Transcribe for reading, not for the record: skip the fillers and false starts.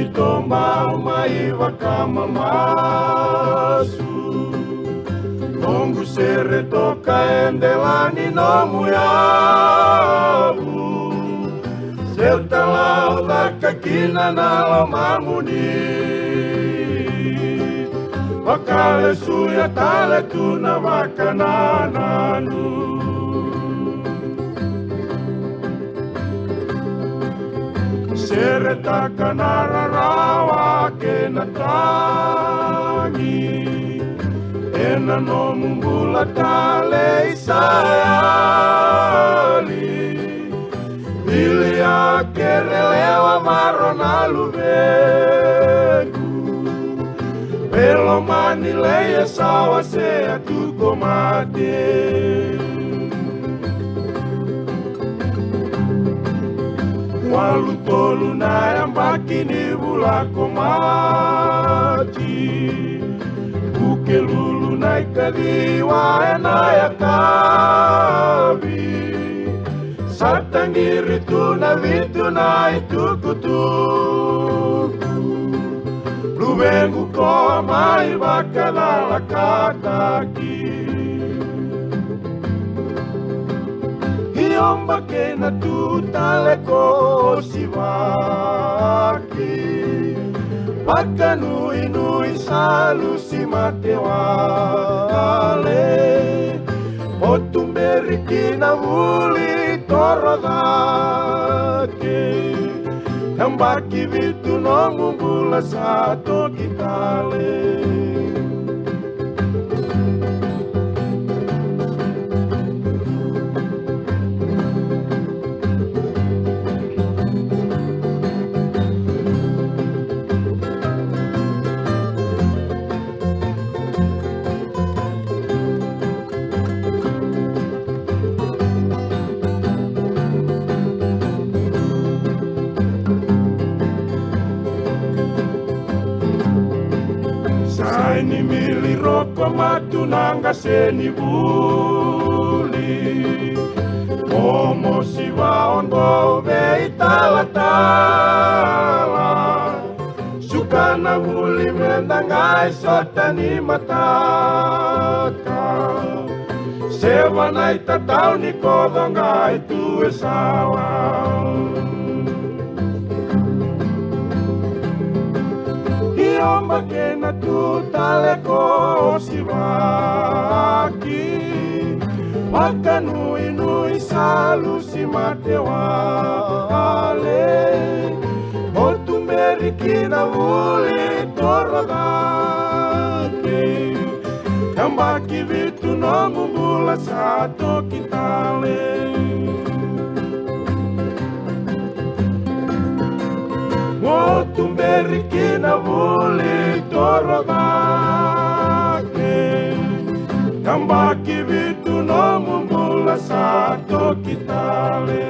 Mitoma maiva kama masu Ongu sere toka endelani nomu yavu Selta lauda kakina nala mamuni Wakale suya tale tuna wakanananu Sere takanara rawa kena tangi Ena no mumbula tale isayali Bili akerelewa marona luvegu Pelo manileya sawa sea tuko mate Walu tolu na yambaki ni bulako mati Buke lulu na ikadiwa ena ya kabi Satangiri tu na vitu na itukutuku Lubengu koa mai bakadala kataki Iomba kena tutale ko sivaki Paka nui nui salu si matewale Otumberi kina vuli torodake Kambaki vitu no mumbula sato kitale Saini mili roko matunanga seni buli Omo siwa ondo veitala tala Sukana buli mendangai sotani mataka Sewa naita tau ni kodongai tue sawa Iomba kena tutale ko sivaki Waka nui nui salu si matewale Otumberi kina vuli torodake Kambaki vitu no mumbula sato kitale Otumberi kina vuli torodake Kambaki vitu no mumbula sato kitale